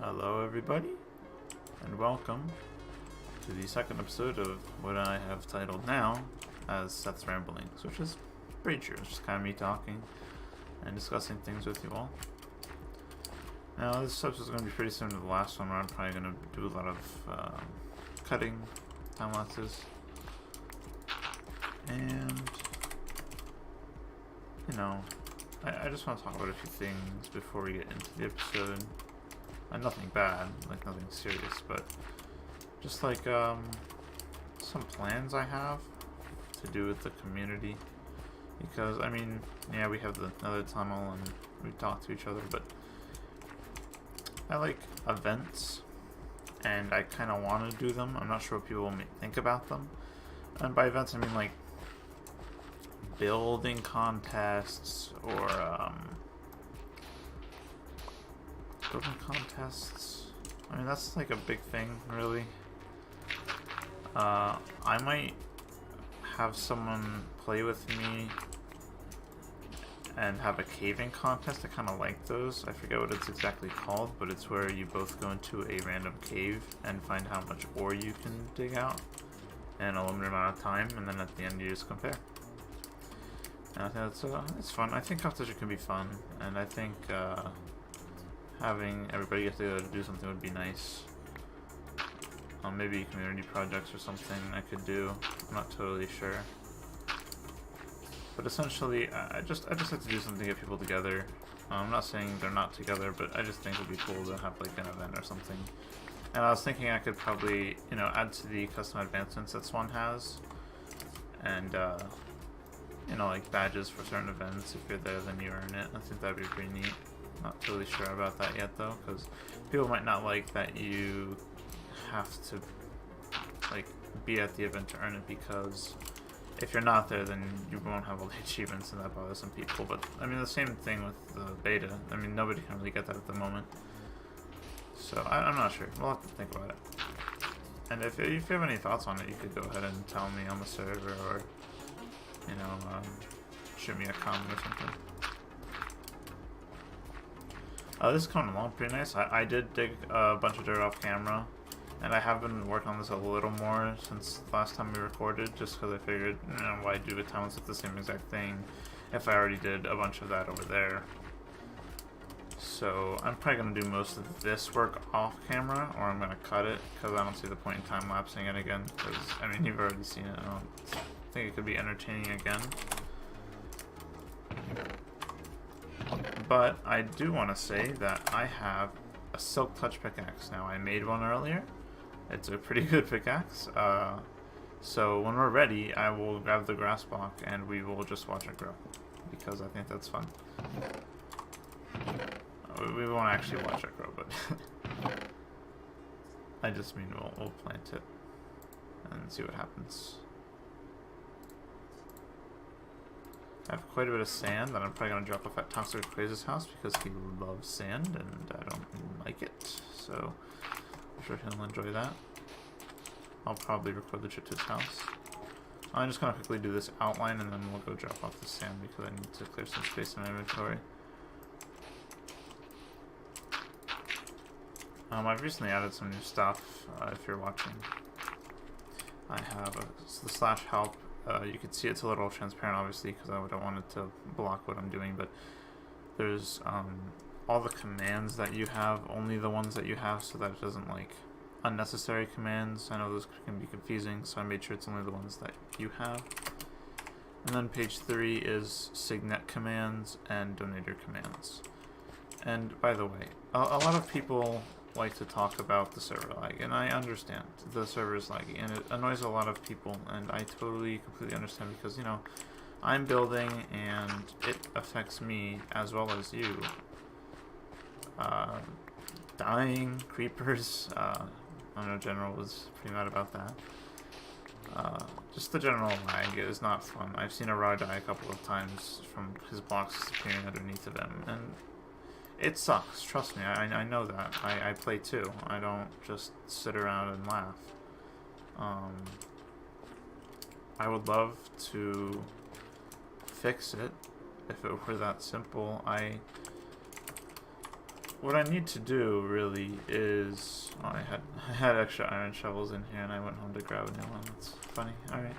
Hello everybody, and welcome to the second episode of what I have titled now as Seth's Ramblings, which is pretty true. It's just kind of me talking and discussing things with you all. Now this episode is going to be pretty similar to the last one, where I'm probably going to do a lot of cutting, time-lapses, and you know, I just want to talk about a few things before we get into the episode. And nothing bad, like nothing serious, but just like some plans I have to do with the community. Because I mean, yeah, we have another tunnel and we talk to each other, but I like events and I kind of want to do them. I'm not sure what people may think about them. And by events I mean like building contests or building contests. I mean, that's like a big thing, really. I might have someone play with me and have a caving contest. I kind of like those. I forget what it's exactly called, but it's where you both go into a random cave and find how much ore you can dig out in a limited amount of time, and then at the end you just compare. And I think that's it's fun. I think competition can be fun, and I think having everybody get together to do something would be nice. Maybe community projects or something I could do. I'm not totally sure. But essentially, I just like to do something to get people together. I'm not saying they're not together, but I just think it would be cool to have like an event or something. And I was thinking I could probably, you know, add to the custom advancements that Swan has. And, you know, like badges for certain events. If you're there, then you earn it. I think that'd be pretty neat. Not totally sure about that yet though, because people might not like that you have to like be at the event to earn it, because if you're not there then you won't have all the achievements, and that bothers some people. But I mean, the same thing with the beta. I mean, nobody can really get that at the moment, so I'm not sure. We'll have to think about it. And if you have any thoughts on it, you could go ahead and tell me on the server, or you know, shoot me a comment or something. This is coming along pretty nice. I did dig a bunch of dirt off camera, and I have been working on this a little more since last time we recorded, just because I figured, you know, why do a time with the same exact thing if I already did a bunch of that over there. So I'm probably going to do most of this work off camera, or I'm going to cut it, because I don't see the point in time-lapsing it again, because, I mean, you've already seen it. I don't think it could be entertaining again. But I do want to say that I have a Silk Touch pickaxe now. I made one earlier. It's a pretty good pickaxe. So when we're ready, I will grab the grass block and we will just watch it grow, because I think that's fun. We won't actually watch it grow, but I just mean we'll plant it and see what happens. I have quite a bit of sand that I'm probably going to drop off at Toxic Crazy's house, because he loves sand and I don't like it, so I'm sure he'll enjoy that. I'll probably record the trip to his house. I'm just going to quickly do this outline and then we'll go drop off the sand, because I need to clear some space in my inventory. I've recently added some new stuff, if you're watching. I have the /help. You can see it's a little transparent, obviously, because I don't want it to block what I'm doing, but there's all the commands that you have, only the ones that you have, so that it doesn't like unnecessary commands. I know those can be confusing, so I made sure it's only the ones that you have. And then page 3 is Signet commands and Donator commands. And by the way, a lot of people like to talk about the server lag, and I understand the server is laggy and it annoys a lot of people, and I completely understand, because, you know, I'm building and it affects me as well as you. Dying, creepers, I know General was pretty mad about that. Just the general lag is not fun. I've seen a raw die a couple of times from his blocks disappearing underneath of him, and it sucks, trust me, I know that. I play too. I don't just sit around and laugh. I would love to fix it if it were that simple. what I need to do really is, oh, I had extra iron shovels in here and I went home to grab a new one. That's funny. All right.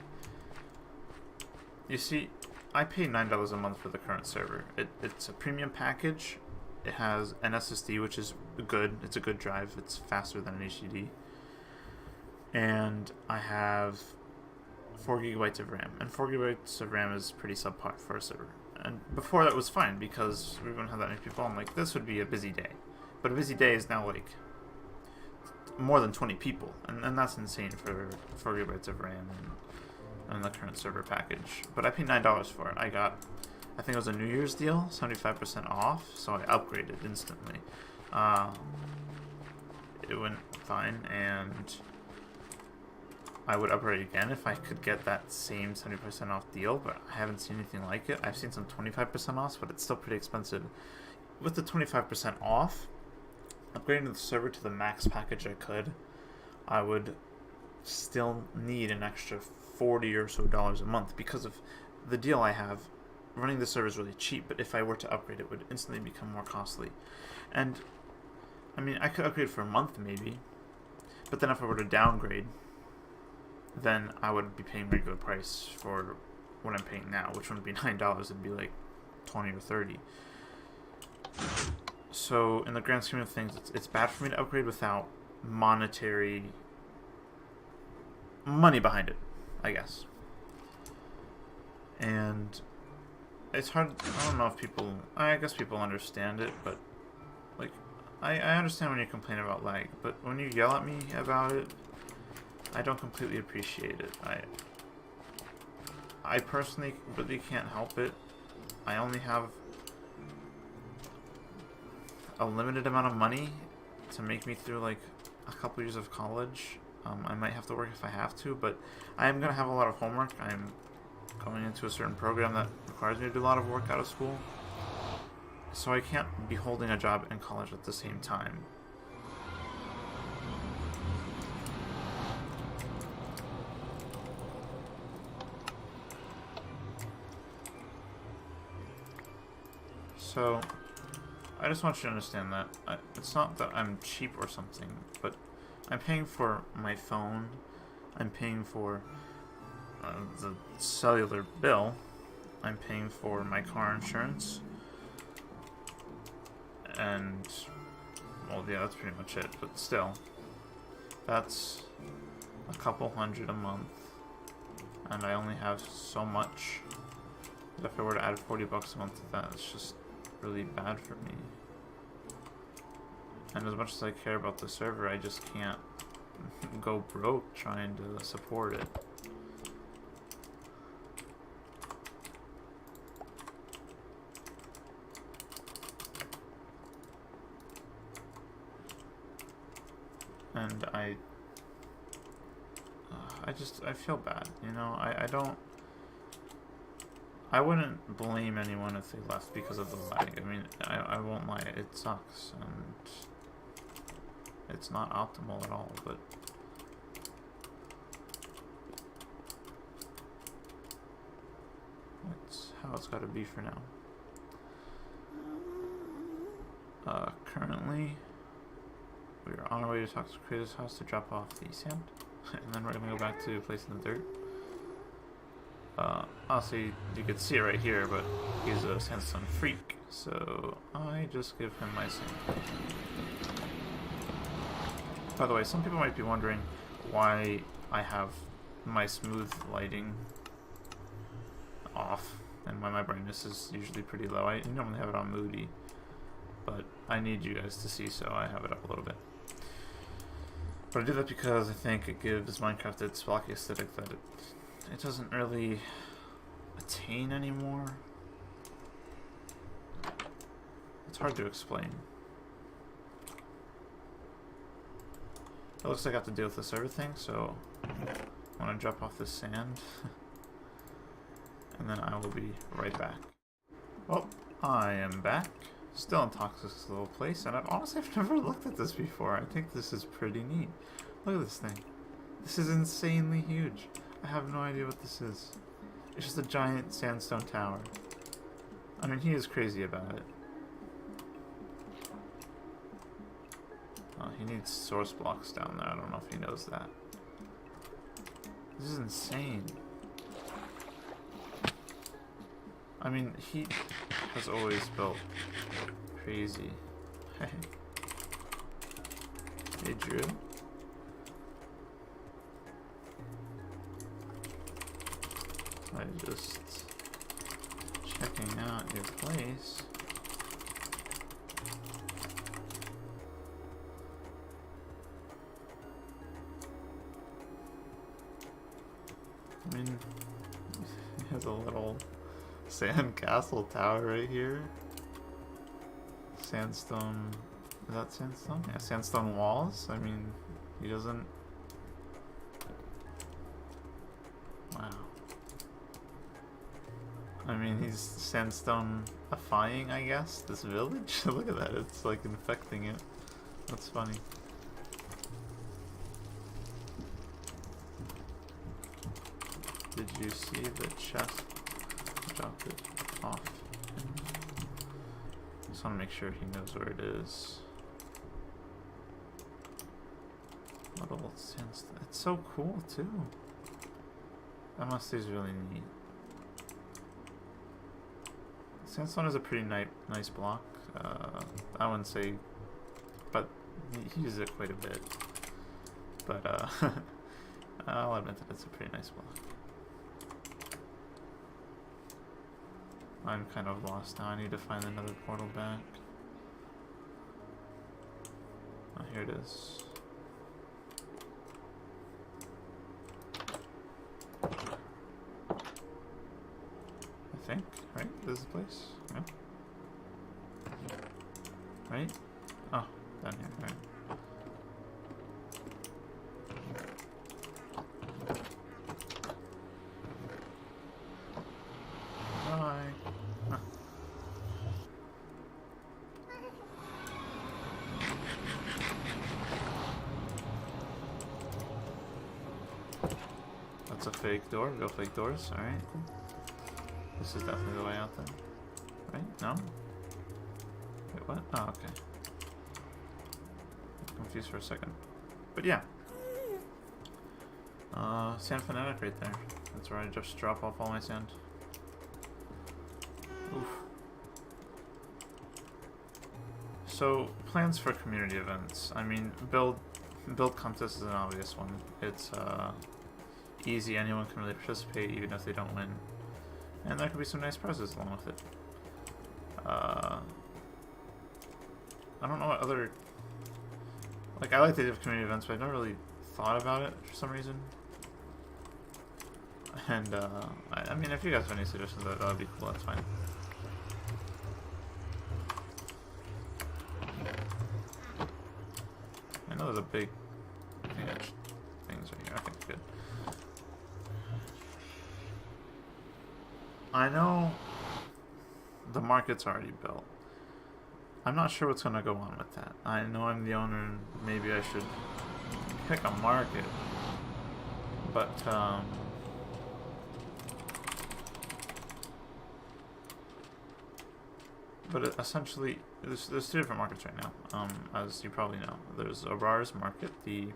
You see, I pay $9 a month for the current server. It's a premium package. It has an SSD, which is good. It's a good drive. It's faster than an HDD. And I have 4 gigabytes of RAM. And 4 gigabytes of RAM is pretty subpar for a server. And before that was fine because we wouldn't have that many people. I'm like, this would be a busy day. But a busy day is now like more than 20 people. And that's insane for 4 gigabytes of RAM and the current server package. But I paid $9 for it. I think it was a New Year's deal, 75% off, so I upgraded instantly. It went fine, and I would upgrade again if I could get that same 70% off deal, but I haven't seen anything like it. I've seen some 25% off, but it's still pretty expensive. With the 25% off, upgrading the server to the max package I would still need an extra $40 or so a month because of the deal I have. Running the server is really cheap, but if I were to upgrade, it would instantly become more costly. And, I mean, I could upgrade for a month maybe, but then if I were to downgrade, then I would be paying regular price for what I'm paying now, which wouldn't be $9, it'd be like 20 or 30. So, in the grand scheme of things, it's bad for me to upgrade without monetary money behind it, I guess. And it's hard, I don't know if people, I guess people understand it, but, like, I understand when you complain about lag, but when you yell at me about it, I don't completely appreciate it. I personally really can't help it. I only have a limited amount of money to make me through, like, a couple years of college. I might have to work if I have to, but I am going to have a lot of homework. I'm going into a certain program that requires me to do a lot of work out of school. So I can't be holding a job in college at the same time. So, I just want you to understand that it's not that I'm cheap or something, but I'm paying for my phone, I'm paying for the cellular bill, I'm paying for my car insurance, and, well, yeah, that's pretty much it, but still, that's a couple hundred a month, and I only have so much, that if I were to add $40 a month to that, it's just really bad for me. And as much as I care about the server, I just can't go broke trying to support it. And I feel bad, you know, I wouldn't blame anyone if they left because of the lag. I mean, I won't lie, it sucks, and it's not optimal at all, but that's how it's got to be for now. Currently, we are on our way to Toxic Creator's house to drop off the sand, and then we're going to go back to placing the dirt. Honestly, you could see it right here, but he's a sandstone freak, so I just give him my sand. By the way, some people might be wondering why I have my smooth lighting off, and why my brightness is usually pretty low. I normally have it on moody, but I need you guys to see, so I have it up a little bit. But I do that because I think it gives Minecraft its blocky aesthetic that it doesn't really attain anymore. It's hard to explain. It looks like I have to deal with this server thing, so I want to drop off this sand. And then I will be right back. Well, I am back. Still in Toxic's little place, and I've never looked at this before. I think this is pretty neat. Look at this thing. This is insanely huge. I have no idea what this is. It's just a giant sandstone tower. I mean, he is crazy about it. he needs source blocks down there. I don't know if he knows that. This is insane. I mean, he has always built crazy. Hey, Drew. I'm just checking out your place. I mean, he has a little sand castle tower right here. Sandstone. Is that sandstone? Yeah, sandstone walls. I mean, he doesn't. Wow. I mean, he's sandstone-ifying, I guess, this village. Look at that. It's like infecting it. That's funny. Did you see the chest? Dropped it off. Just want to make sure he knows where it is. Little sandstone. It's so cool too. That must be really neat. Sandstone is a pretty nice block. I wouldn't say, but he uses it quite a bit. But I'll admit that it's a pretty nice block. I'm kind of lost now. I need to find another portal back. Oh, here it is. I think, right? This is the place? Yeah. Right? Oh, down here, right. That's a fake door. Go fake doors. Alright, cool. This is definitely the way out then. Right? No? Wait, what? Oh, okay. I'm confused for a second. But yeah. Sand fanatic right there. That's where I just drop off all my sand. Oof. So, plans for community events. I mean, build contest is an obvious one. It's easy, anyone can really participate even if they don't win. And there could be some nice prizes along with it. I don't know what other... Like, I like the idea of community events, but I never really thought about it for some reason. And, I mean, if you guys have any suggestions, that would be cool, that's fine. I know there's a big things right here. Okay, good. I know the market's already built. I'm not sure what's going to go on with that. I know I'm the owner and maybe I should pick a market. But, essentially, there's two different markets right now, as you probably know. There's Aurara's market, the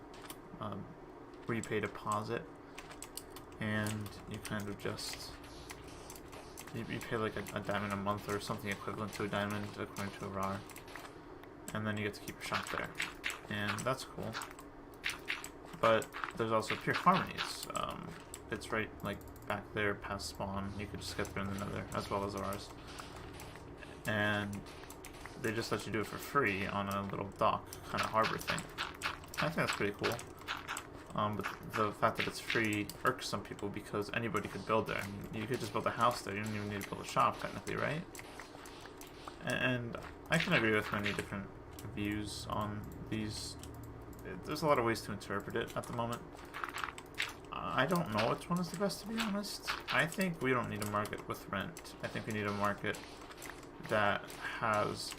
where you pay deposit, and you kind of just you pay like a diamond a month or something equivalent to a diamond according to Aurara, and then you get to keep your shop there, and that's cool. But there's also Pure Harmonies. It's right like back there past spawn. You could just get there in the Nether, as well as Aurara's. And they just let you do it for free on a little dock kind of harbor thing. I think that's pretty cool. But the fact that it's free irks some people because anybody could build there. I mean, you could just build a house there. You don't even need to build a shop technically, right? And I can agree with many different views on these. There's a lot of ways to interpret it at the moment. I don't know which one is the best, to be honest. I think we don't need a market with rent. I think we need a market that has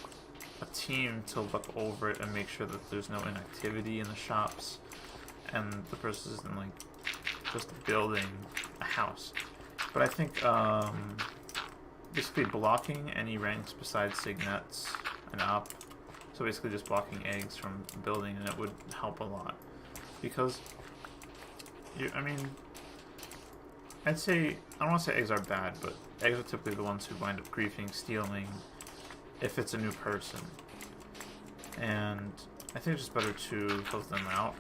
a team to look over it and make sure that there's no inactivity in the shops and the person isn't like just building a house. But I think basically blocking any ranks besides signets and up, So basically just blocking eggs from building, and it would help a lot. Because, I mean, I'd say, I don't want to say eggs are bad, but eggs are typically the ones who wind up griefing, stealing, if it's a new person. And I think it's just better to filter them out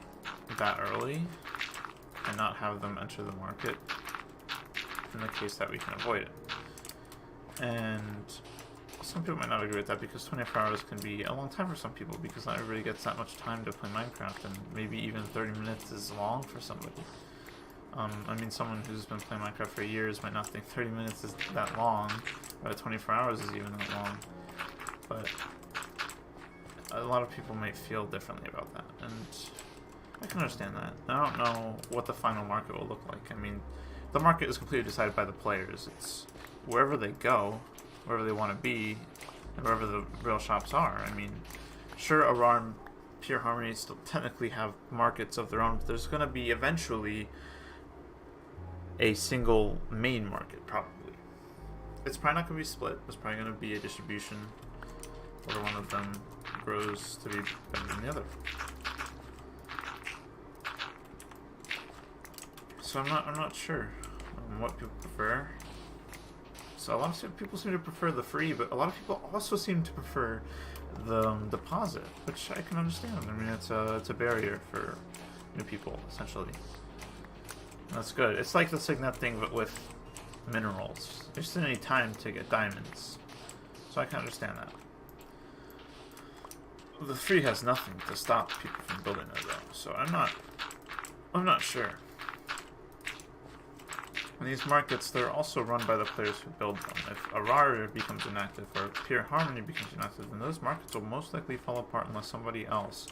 that early and not have them enter the market in the case that we can avoid it. And some people might not agree with that because 24 hours can be a long time for some people because not everybody gets that much time to play Minecraft, and maybe even 30 minutes is long for somebody. I mean, someone who's been playing Minecraft for years might not think 30 minutes is that long, or 24 hours is even that long, but a lot of people might feel differently about that, and I can understand that. I don't know what the final market will look like. I mean, the market is completely decided by the players. It's wherever they go, wherever they want to be, and wherever the real shops are. I mean, sure, Aurora and Pure Harmony still technically have markets of their own, but there's going to be eventually a single main market, probably. It's probably not going to be split. There's probably going to be a distribution where one of them grows to be better than the other. So I'm not sure what people prefer. So a lot of people seem to prefer the free, but a lot of people also seem to prefer the deposit, which I can understand. I mean, it's a barrier for new people, essentially. That's good. It's like the Signet thing, but with minerals. There just isn't any time to get diamonds, so I can understand that. The free has nothing to stop people from building it, though. So I'm not sure. And these markets, they're also run by the players who build them. If Aurora becomes inactive or Pure Harmony becomes inactive, then those markets will most likely fall apart unless somebody else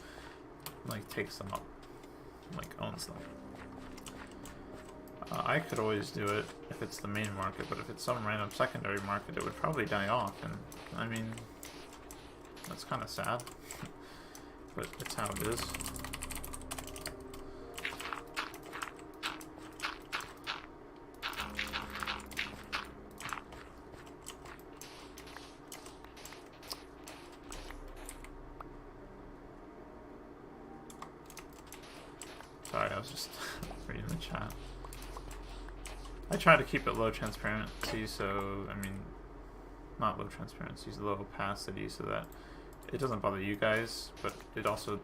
takes them up, owns them. I could always do it if it's the main market, but if it's some random secondary market, it would probably die off, and I mean, that's kind of sad, but it's how it is. Sorry, I was just reading the chat. I try to keep it low transparency, so, I mean, not low transparency, low opacity, so that it doesn't bother you guys, but it also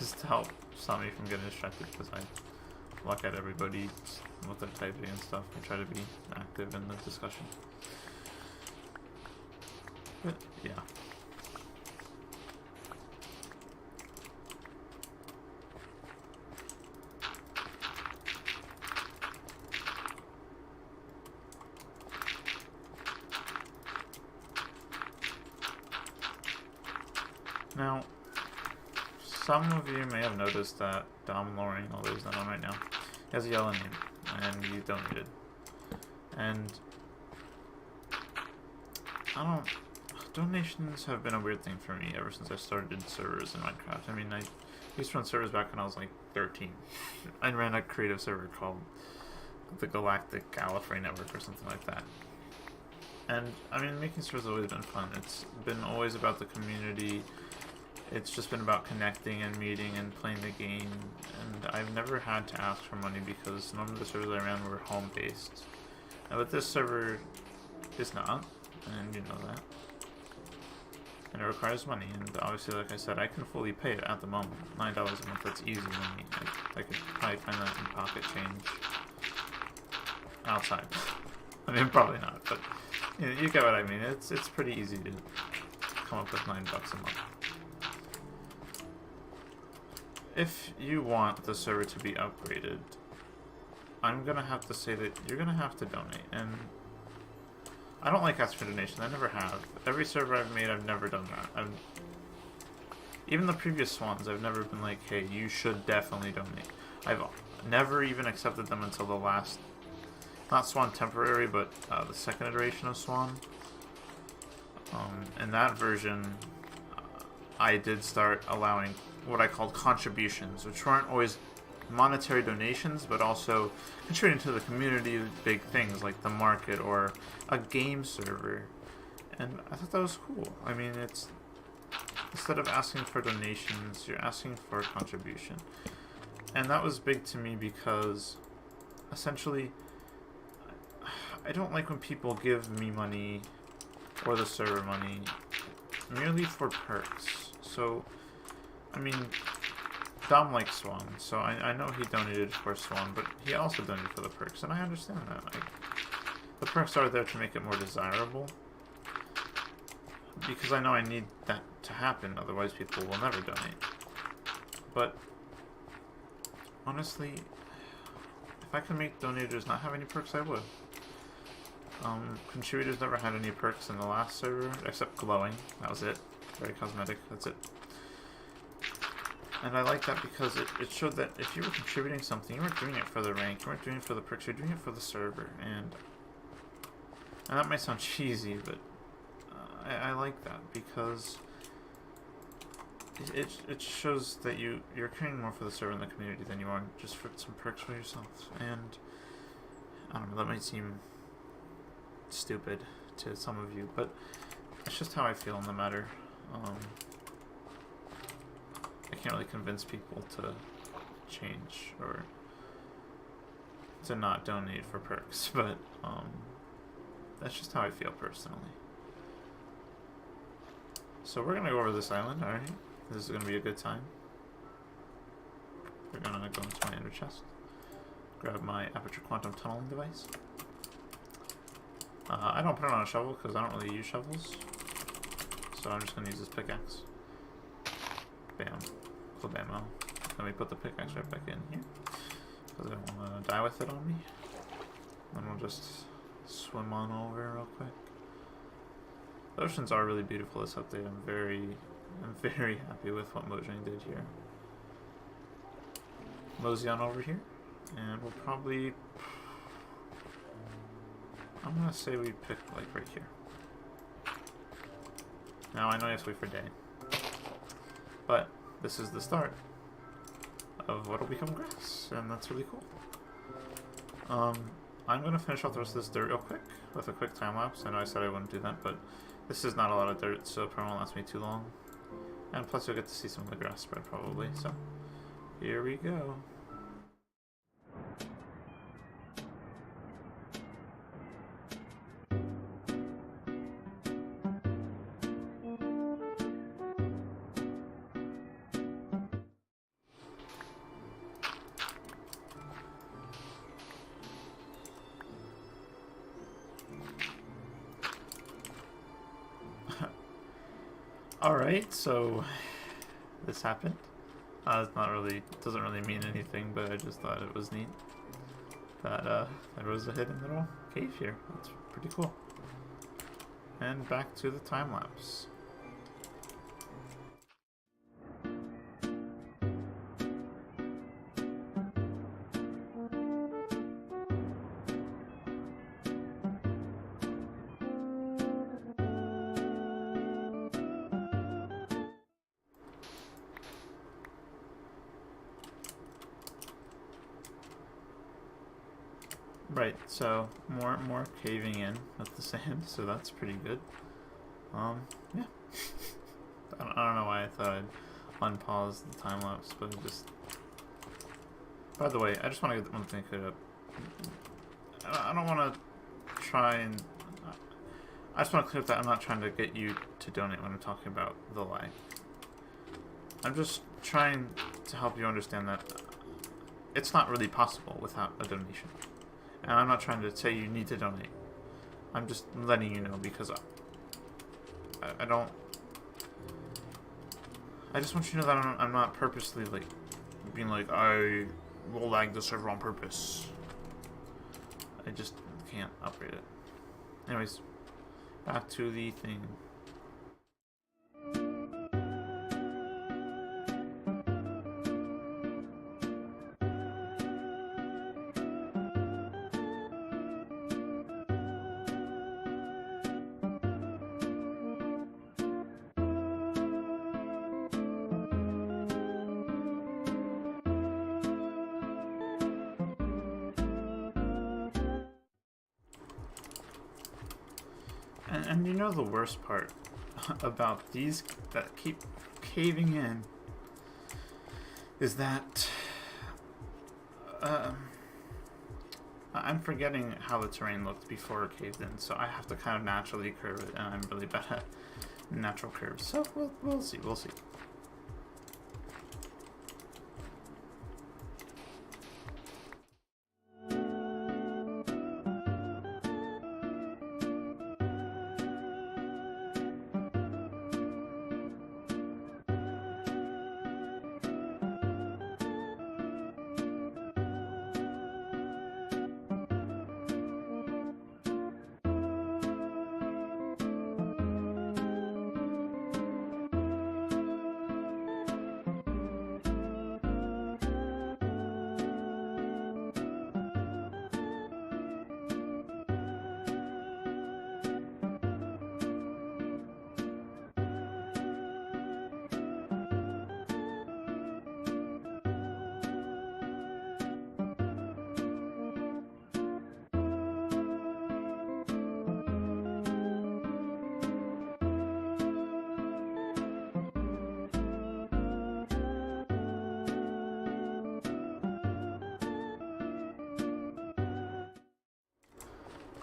is to help stop me from getting distracted, because I look at everybody, what they're typing and stuff, and try to be active in the discussion. But, yeah. Now, some of you may have noticed that Dom Loring, although he's not on right now, he has a yellow name, and he donated. And donations have been a weird thing for me ever since I started servers in Minecraft. I mean, I used to run servers back when I was like 13. I ran a creative server called the Galactic Gallifrey Network or something like that. And, I mean, making servers has always been fun. It's been always about the community. It's just been about connecting and meeting and playing the game, and I've never had to ask for money because none of the servers I ran were home-based. But this server is not, and you know that. And it requires money, and obviously, like I said, I can fully pay it at the moment. $9 a month, that's easy money. I could probably find that in pocket change outside. I mean, probably not, but you get what I mean. It's pretty easy to come up with $9 a month. If you want the server to be upgraded, I'm gonna have to say that you're gonna have to donate, and I don't like asking for donations. I never have. Every server I've made, I've never done that. Even the previous ones, I've never been like, hey, you should definitely donate. I've never even accepted them until the last, not Swan Temporary, but the second iteration of Swan. In that version, I did start allowing what I called contributions, which weren't always monetary donations, but also contributing to the community with big things like the market or a game server. And I thought that was cool. I mean, it's instead of asking for donations, you're asking for a contribution. And that was big to me because essentially I don't like when people give me money or the server money merely for perks. So, I mean, Dom likes Swan, so I know he donated for Swan, but he also donated for the perks, and I understand that. Like, the perks are there to make it more desirable, because I know I need that to happen, otherwise people will never donate. But, honestly, if I could make donators not have any perks, I would. Contributors never had any perks in the last server, except glowing. That was it. Very cosmetic, that's it. And I like that because it showed that if you were contributing something, you weren't doing it for the rank, you weren't doing it for the perks, you're doing it for the server. And that might sound cheesy, but I like that because it shows that you're caring more for the server and the community than you are just for some perks for yourself. And I don't know, that might seem stupid to some of you, but it's just how I feel in the matter. I can't really convince people to change or to not donate for perks, but that's just how I feel personally. So we're gonna go over this island, alright? This is gonna be a good time. We're gonna go into my ender chest, grab my aperture quantum tunneling device. I don't put it on a shovel because I don't really use shovels, so I'm just gonna use this pickaxe. Bam. Bam-o. Let me put the pickaxe right back in here, because I don't want to die with it on me. Then we'll just swim on over real quick. The oceans are really beautiful this update. I'm very happy with what Mojang did here. Mosey on over here, and we'll probably, I'm gonna say we pick like right here. Now I know you have to wait for day, but this is the start of what will become grass, and that's really cool. I'm gonna finish off the rest of this dirt real quick with a quick time lapse. I know I said I wouldn't do that, but this is not a lot of dirt, so it probably won't last me too long. And plus you'll get to see some of the grass spread probably, so here we go. Alright, so this happened. It's not really, doesn't really mean anything, but I just thought it was neat that there was a hidden little cave here. That's pretty cool. And back to the time lapse. Right, so more caving in with the sand, so that's pretty good. Yeah. I don't know why I thought I'd unpause the time lapse, but it just. By the way, I just want to get one thing cleared up. I don't want to try and. I just want to clear up that I'm not trying to get you to donate when I'm talking about the lag. I'm just trying to help you understand that it's not really possible without a donation. And I'm not trying to say you need to donate. I'm just letting you know because I don't. I just want you to know that I'm not purposely like being like I will lag the server on purpose. I just can't upgrade it. Anyways, back to the thing. And you know the worst part about these that keep caving in is that I'm forgetting how the terrain looked before it caved in, so I have to kind of naturally curve it, and I'm really bad at natural curves. So we'll see.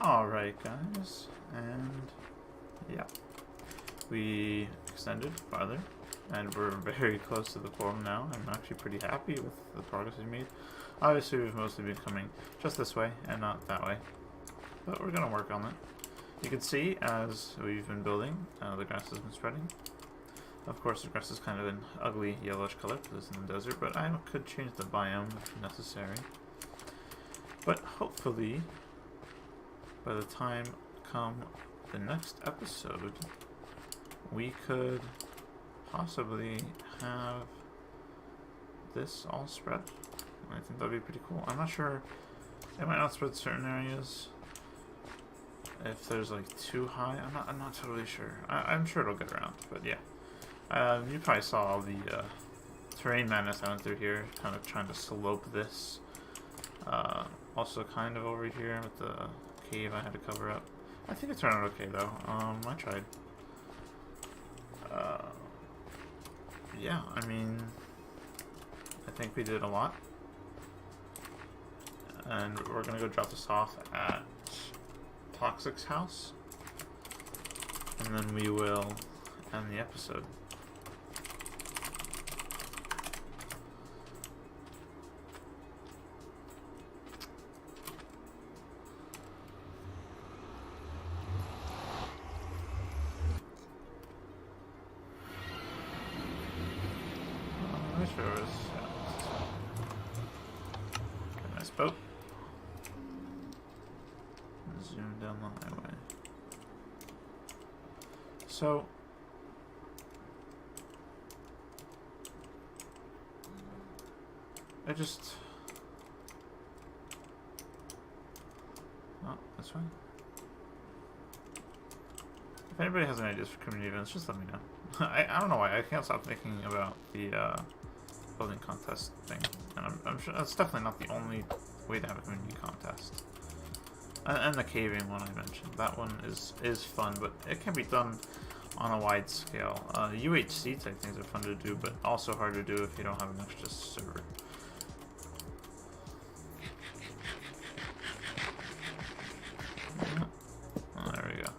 Alright guys, and yeah, we extended farther, and we're very close to the forum now. I'm actually pretty happy with the progress we made. Obviously we've mostly been coming just this way and not that way, but we're going to work on it. You can see as we've been building, the grass has been spreading. Of course the grass is kind of an ugly yellowish color because it's in the desert, but I could change the biome if necessary. But hopefully, by the time come the next episode, we could possibly have this all spread. I think that'd be pretty cool. I'm not sure. It might not spread certain areas if there's like too high. I'm not totally sure. I'm sure it'll get around, but yeah. You probably saw all the terrain madness I went through here, kind of trying to slope this. Also kind of over here with the cave I had to cover up. I think it turned out okay though. I tried. Yeah, I mean, I think we did a lot. And we're gonna go drop this off at Toxic's house. And then we will end the episode. Sure is. Yeah. Nice boat. Zoom down the highway. So, I just. Oh, that's fine. If anybody has any ideas for community events, just let me know. I don't know why I can't stop thinking about the building contest thing, and I'm sure that's definitely not the only way to have a community contest. And the caving one I mentioned, that one is fun, but it can be done on a wide scale. UHC type things are fun to do, but also hard to do if you don't have an extra server. Oh, there we go.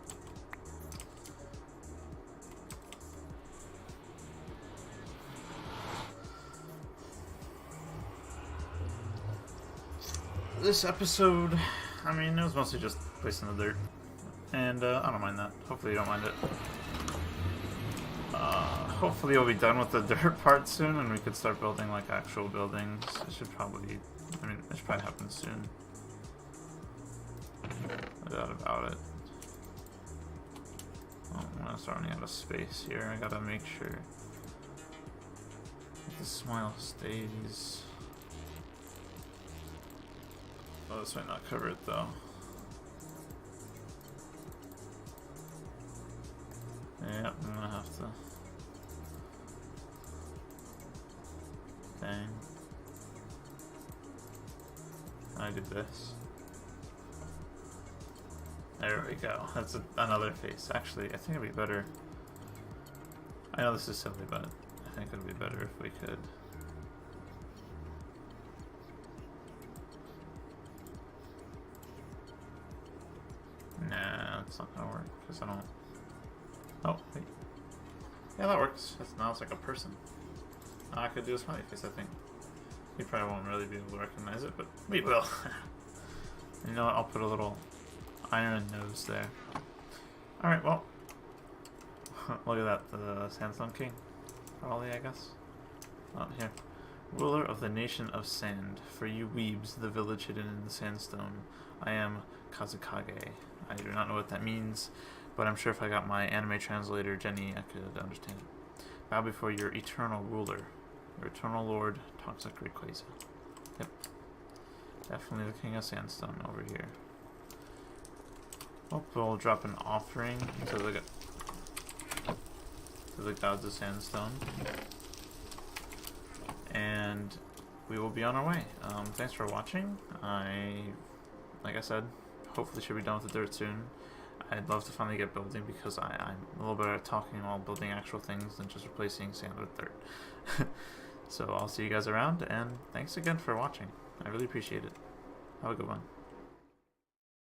This episode, I mean, it was mostly just placing the dirt, and I don't mind that. Hopefully you don't mind it. Hopefully we'll be done with the dirt part soon, and we could start building like actual buildings. It should probably, I mean, it should probably happen soon. No doubt about it. Oh, I'm gonna start running out of space here. I gotta make sure that the smile stays. Oh, this might not cover it though. Yeah, I'm gonna have to. Dang. I did this. There we go. That's another face. Actually, I think it'd be better I know this is silly, but I think it would be better if we could. Nah, it's not gonna work because I don't. Oh, wait. Yeah, that works. Now it's like a person. I could do a smiley face, I think. We probably won't really be able to recognize it, but we will. You know what? I'll put a little iron nose there. Alright, well. Look at that. The Sandstone King. Probably, I guess. Not here. Ruler of the nation of sand. For you weebs, the village hidden in the sandstone. I am Kazukage. I do not know what that means, but I'm sure if I got my anime translator, Jenny, I could understand it. Bow before your eternal ruler. Your eternal lord, Toxic Rayquaza. Yep. Definitely the king of sandstone over here. Hope we'll drop an offering to the gods of sandstone. And we will be on our way. Thanks for watching. Like I said, hopefully should be done with the dirt soon. I'd love to finally get building because I'm a little better at talking while building actual things than just replacing sand with dirt. So I'll see you guys around, and thanks again for watching. I really appreciate it. Have a good one.